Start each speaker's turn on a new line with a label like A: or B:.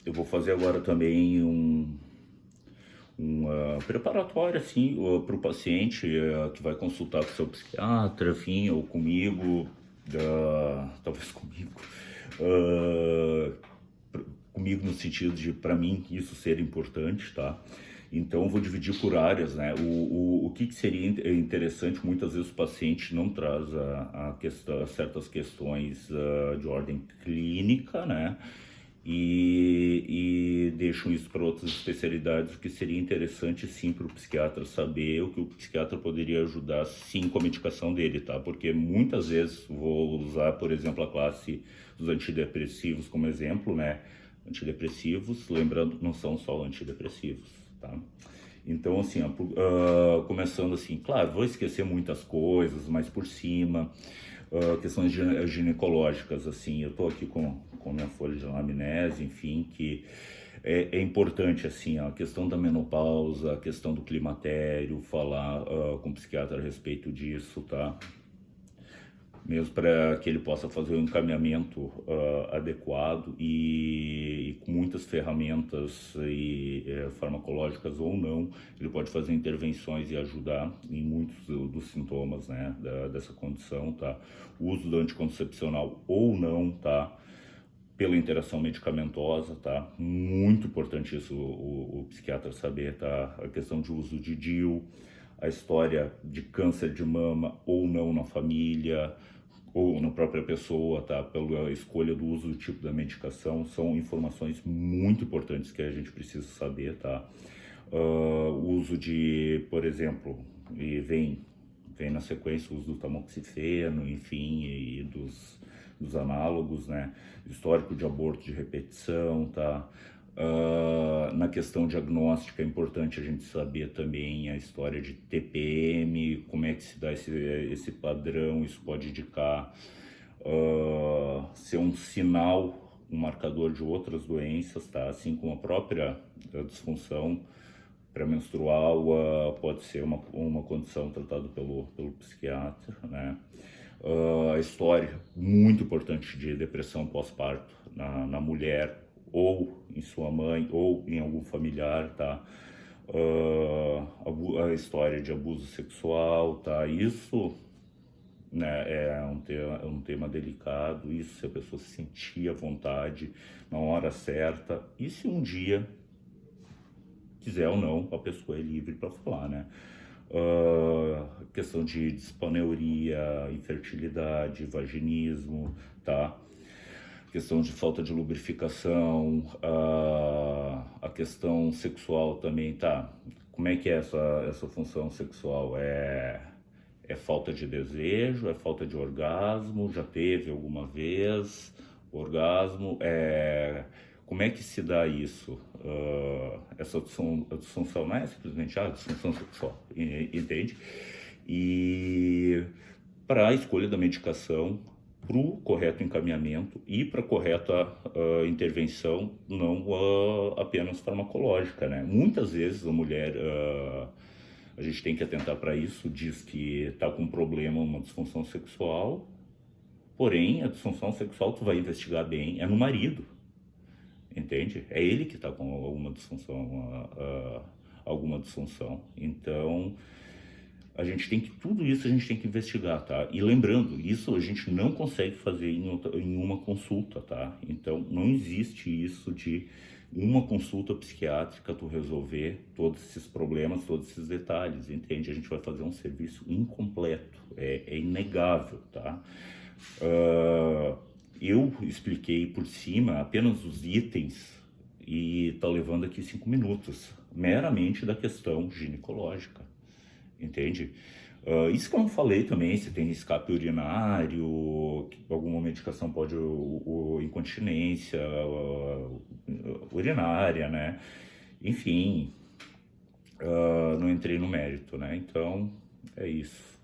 A: Eu vou fazer agora também preparatório assim para o paciente que vai consultar com seu psiquiatra, enfim, ou comigo, talvez comigo, ah, comigo no sentido de, para mim, isso ser importante, tá? Então, eu vou dividir por áreas, né? O que seria interessante, muitas vezes o paciente não traz a questão, certas questões de ordem clínica, né? E deixam isso para outras especialidades, o que seria interessante sim para o psiquiatra saber o que o psiquiatra poderia ajudar sim com a medicação dele, tá? Porque muitas vezes, vou usar por exemplo a classe dos antidepressivos como exemplo, né? Antidepressivos, lembrando, não são só antidepressivos, tá? Então, assim, começando assim, claro, vou esquecer muitas coisas, mas por cima, questões ginecológicas, assim, eu tô aqui com minha folha de anamnese, enfim, que é importante, assim, a questão da menopausa, a questão do climatério, falar com o psiquiatra a respeito disso, tá? Mesmo para que ele possa fazer um encaminhamento adequado e com muitas ferramentas farmacológicas ou não, ele pode fazer intervenções e ajudar em muitos dos sintomas, né, dessa condição, tá? O uso do anticoncepcional ou não, tá? Pela interação medicamentosa, tá? Muito importante isso o psiquiatra saber, tá? A questão de uso de DIU, a história de câncer de mama ou não na família, ou na própria pessoa, tá? Pela escolha do uso do tipo da medicação, são informações muito importantes que a gente precisa saber, tá? O uso de, por exemplo, e vem na sequência o uso do tamoxifeno, enfim, e dos análogos, né? Histórico de aborto de repetição, tá? Na questão diagnóstica é importante a gente saber também a história de TPM, como é que se dá esse padrão, isso pode indicar ser um sinal, um marcador de outras doenças, tá? Assim como a própria disfunção pré-menstrual pode ser uma condição tratada pelo psiquiatra, né? A história muito importante de depressão pós-parto na mulher, ou em sua mãe, ou em algum familiar, tá? A história de abuso sexual, tá? Isso, né, é um tema delicado, isso se a pessoa se sentir à vontade, na hora certa, e se um dia quiser ou não, a pessoa é livre para falar, né? Questão de disponeuria, infertilidade, vaginismo, tá? Questão de falta de lubrificação, a questão sexual também, tá? Como é que é essa função sexual? É falta de desejo, é falta de orgasmo, já teve alguma vez orgasmo, como é que se dá isso? Essa disfunção não é simplesmente a disfunção sexual, entende? E para a escolha da medicação, para o correto encaminhamento e para a correta intervenção, não apenas farmacológica, né? Muitas vezes a mulher, a gente tem que atentar para isso, diz que está com um problema, uma disfunção sexual, porém a disfunção sexual tu vai investigar bem, é no marido, entende? É ele que está com alguma disfunção. Então, tudo isso a gente tem que investigar, tá? E lembrando, isso a gente não consegue fazer em uma consulta, tá? Então, não existe isso de uma consulta psiquiátrica tu resolver todos esses problemas, todos esses detalhes, entende? A gente vai fazer um serviço incompleto, é inegável, tá? Eu expliquei por cima apenas os itens e tá levando aqui 5 minutos, meramente da questão ginecológica, entende? Isso que eu não falei também, se tem escape urinário, alguma medicação pode, incontinência urinária, né? Enfim, não entrei no mérito, né? Então, é isso.